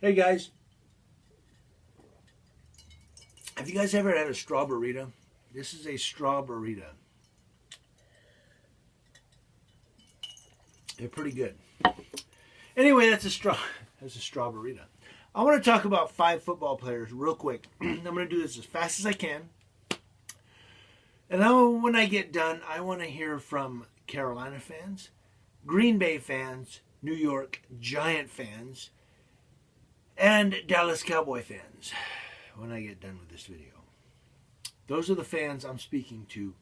Hey guys, have you guys ever had a straw burrito? This is a straw burrito. They're pretty good. Anyway, that's a straw. That's a straw burrito. I want to talk about five football players real quick. I'm going to do this as fast as I can. And then when I get done, I want to hear from Carolina fans, Green Bay fans, New York Giant fans, and Dallas Cowboy fans when I get done with this video. Those are the fans I'm speaking to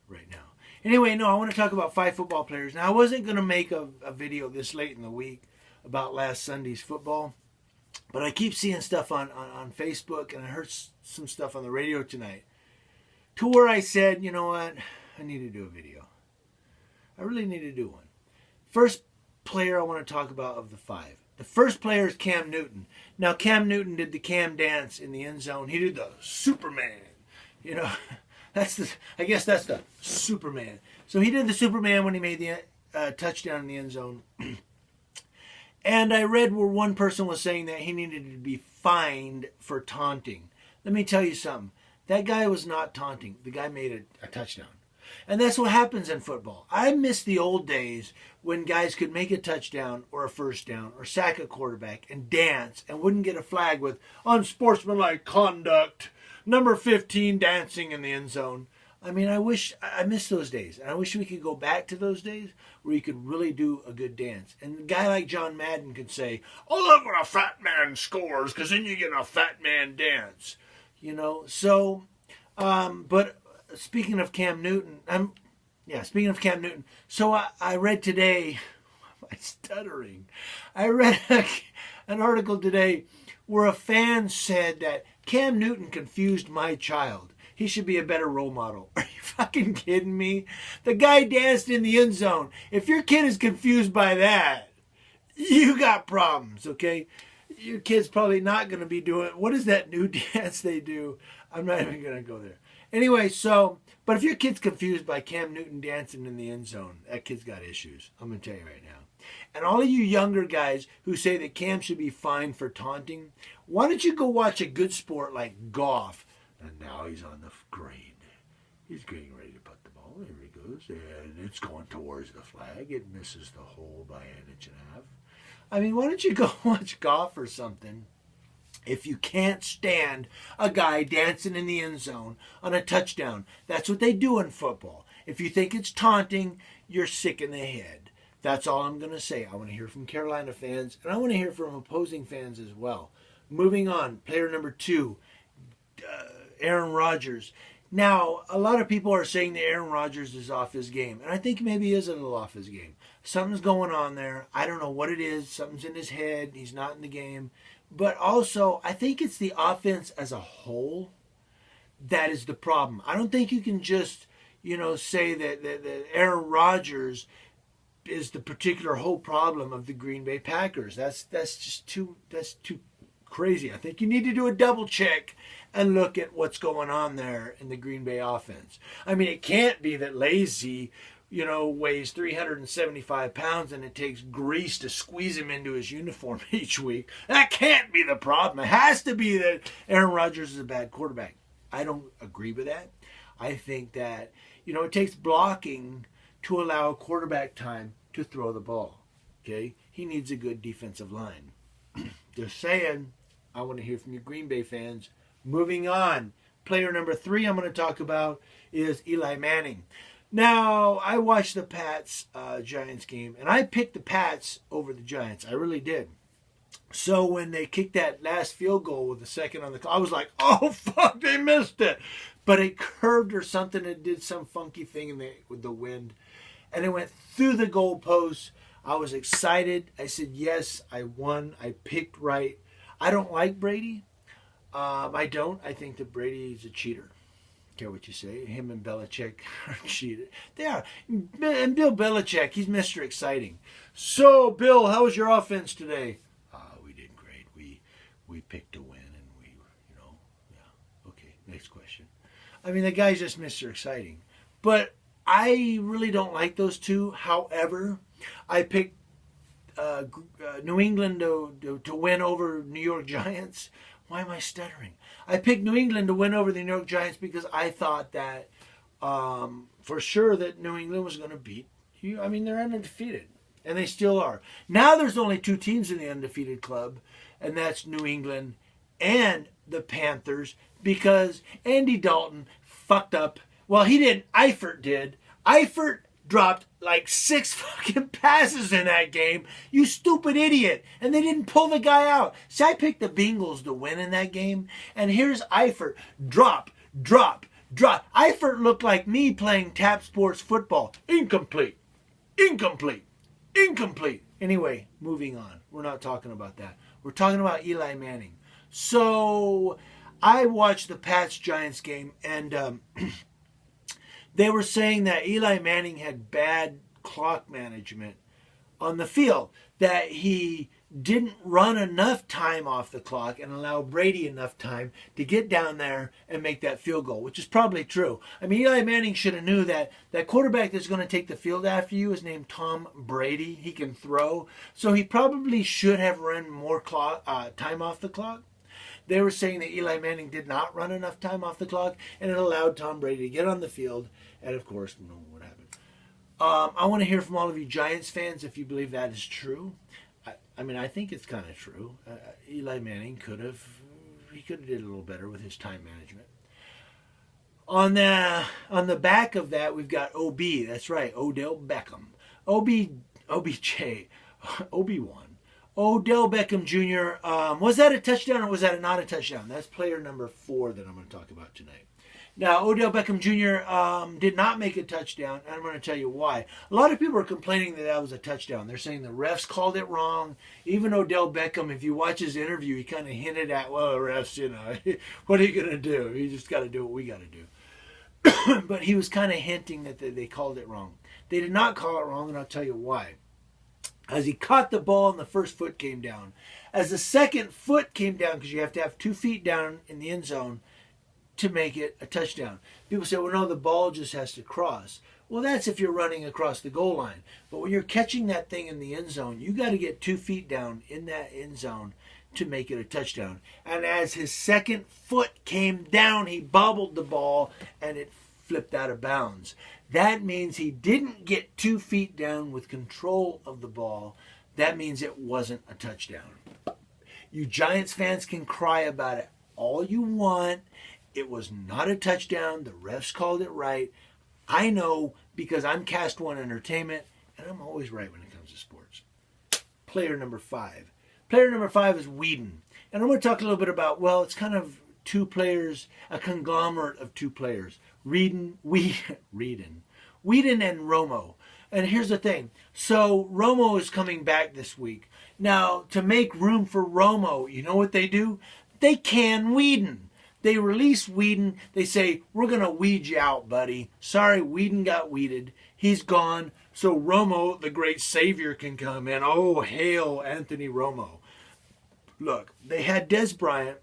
right now. Anyway, no, I want to talk about five football players. Now, I wasn't going to make a video this late in the week about last Sunday's football, but I keep seeing stuff on Facebook, and I heard some stuff on the radio tonight, to where I said, you know what, I need to do a video. I really need to do one. First player I want to talk about of the five. The first player is Cam Newton. Now, Cam Newton did the Cam dance in the end zone. He did the Superman. You know, I guess that's the Superman. So he did the Superman when he made the touchdown in the end zone. And I read where one person was saying that he needed to be fined for taunting. Let me tell you something. That guy was not taunting. The guy made a touchdown. And that's what happens in football. I miss the old days when guys could make a touchdown or a first down or sack a quarterback and dance and wouldn't get a flag with unsportsmanlike conduct, number 15 dancing in the end zone. I mean, I miss those days. And I wish we could go back to those days where you could really do a good dance. And a guy like John Madden could say, I love when a fat man scores because then you get a fat man dance. You know, so, but speaking of Cam Newton, so I read today, I'm stuttering, I read an article today where a fan said that Cam Newton confused my child. He should be a better role model. Are you fucking kidding me? The guy danced in the end zone. If your kid is confused by that, you got problems, okay? Your kid's probably not going to be doing, what is that new dance they do? I'm not even going to go there. Anyway, but if your kid's confused by Cam Newton dancing in the end zone, that kid's got issues. I'm going to tell you right now. And all of you younger guys who say that Cam should be fined for taunting, why don't you go watch a good sport like golf? And now he's on the green. He's getting ready to put the ball. Here he goes. And it's going towards the flag. It misses the hole by an inch and a half. I mean, why don't you go watch golf or something if you can't stand a guy dancing in the end zone on a touchdown? That's what they do in football. If you think it's taunting, you're sick in the head. That's all I'm going to say. I want to hear from Carolina fans, and I want to hear from opposing fans as well. Moving on, player number 2, Aaron Rodgers. Now, a lot of people are saying that Aaron Rodgers is off his game, and I think maybe he is a little off his game. Something's going on there. I don't know what it is. Something's in his head. He's not in the game. But also, I think it's the offense as a whole that is the problem. I don't think you can just, say that Aaron Rodgers is the particular whole problem of the Green Bay Packers. That's too crazy. I think you need to do a double check and look at what's going on there in the Green Bay offense. I mean, it can't be that Lazy, weighs 375 pounds and it takes grease to squeeze him into his uniform each week. That can't be the problem. It has to be that Aaron Rodgers is a bad quarterback. I don't agree with that. I think that, it takes blocking to allow a quarterback time to throw the ball. Okay? He needs a good defensive line. Just saying. I want to hear from you Green Bay fans. Moving on. Player number 3 I'm going to talk about is Eli Manning. Now, I watched the Pats-Giants game, and I picked the Pats over the Giants. I really did. So when they kicked that last field goal with a second on the clock, I was like, oh, fuck, they missed it. But it curved or something. It did some funky thing with the wind. And it went through the goalpost. I was excited. I said, yes, I won. I picked right. I don't like Brady. I don't. I think that Brady is a cheater. Care what you say. Him and Belichick are cheated. They are. And Bill Belichick, he's Mr. Exciting. So, Bill, how was your offense today? We did great. We picked a win, and yeah. Okay, next question. I mean, the guy's just Mr. Exciting. But I really don't like those two. However, I picked New England to win over New York Giants. Why am I stuttering? I picked New England to win over the New York Giants because I thought that for sure that New England was going to beat you. I mean, they're undefeated, and they still are. Now there's only two teams in the undefeated club, and that's New England and the Panthers, because Andy Dalton fucked up. Well, he didn't. Eifert did. Eifert dropped like 6 fucking passes in that game. You stupid idiot. And they didn't pull the guy out. See, I picked the Bengals to win in that game. And here's Eifert. Drop. Eifert looked like me playing Tap Sports football. Incomplete. Anyway, moving on. We're not talking about that. We're talking about Eli Manning. So I watched the Pats-Giants game, and they were saying that Eli Manning had bad clock management on the field, that he didn't run enough time off the clock and allow Brady enough time to get down there and make that field goal, which is probably true. I mean, Eli Manning should have knew that that quarterback that's going to take the field after you is named Tom Brady. He can throw. So he probably should have run more time off the clock. They were saying that Eli Manning did not run enough time off the clock, and it allowed Tom Brady to get on the field. And, of course, you know what happened. I want to hear from all of you Giants fans if you believe that is true. I mean, I think it's kind of true. Eli Manning could have did a little better with his time management. On the back of that, we've got OB. That's right, Odell Beckham. OBJ. Obi-Wan. Odell Beckham Jr. Was that a touchdown or was that not a touchdown? That's player number 4 that I'm going to talk about tonight. Now, Odell Beckham Jr. Did not make a touchdown, and I'm going to tell you why. A lot of people are complaining that was a touchdown. They're saying the refs called it wrong. Even Odell Beckham, if you watch his interview, he kind of hinted at, well, the refs, you know, what are you going to do? You just got to do what we got to do. But he was kind of hinting that they called it wrong. They did not call it wrong, and I'll tell you why. As he caught the ball and the first foot came down. As the second foot came down, because you have to have 2 feet down in the end zone to make it a touchdown. People say, well, no, the ball just has to cross. Well, that's if you're running across the goal line. But when you're catching that thing in the end zone, you got to get 2 feet down in that end zone to make it a touchdown. And as his second foot came down, he bobbled the ball and it flipped out of bounds. That means he didn't get 2 feet down with control of the ball. That means it wasn't a touchdown. You Giants fans can cry about it all you want. It was not a touchdown. The refs called it right. I know because I'm Cast One Entertainment, and I'm always right when it comes to sports. Player number 5. Player number 5 is Whedon. And I'm going to talk a little bit about, well, it's kind of 2 players, a conglomerate of 2 players. Whedon and Romo. And here's the thing. So Romo is coming back this week. Now, to make room for Romo, you know what they do? They can Whedon. They release Whedon. They say, we're going to weed you out, buddy. Sorry, Whedon got weeded. He's gone. So Romo, the great savior, can come in. Oh, hail Anthony Romo. Look, they had Des Bryant.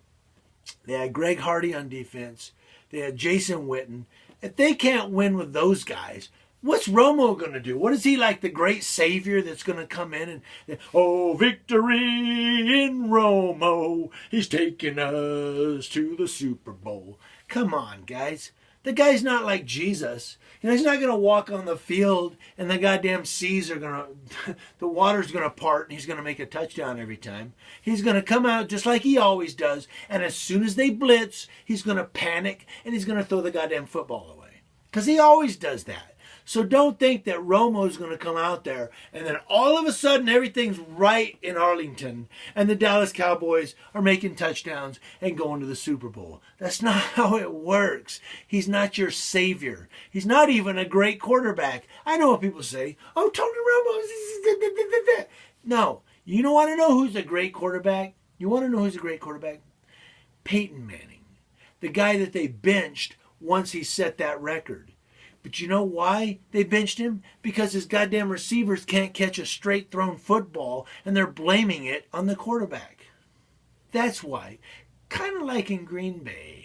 They had Greg Hardy on defense. They had Jason Witten. If they can't win with those guys, what's Romo going to do? What is he like, the great savior that's going to come in and, oh, victory in Romo. He's taking us to the Super Bowl. Come on, guys. The guy's not like Jesus. You know, he's not going to walk on the field and the goddamn seas are going to, the water's going to part and he's going to make a touchdown every time. He's going to come out just like he always does. And as soon as they blitz, he's going to panic and he's going to throw the goddamn football away. Because he always does that. So don't think that Romo's going to come out there and then all of a sudden everything's right in Arlington and the Dallas Cowboys are making touchdowns and going to the Super Bowl. That's not how it works. He's not your savior. He's not even a great quarterback. I know what people say. Oh, Tony Romo. No. You don't want to know who's a great quarterback? You want to know who's a great quarterback? Peyton Manning. The guy that they benched once he set that record. But you know why they benched him? Because his goddamn receivers can't catch a straight thrown football and they're blaming it on the quarterback. That's why. Kind of like in Green Bay.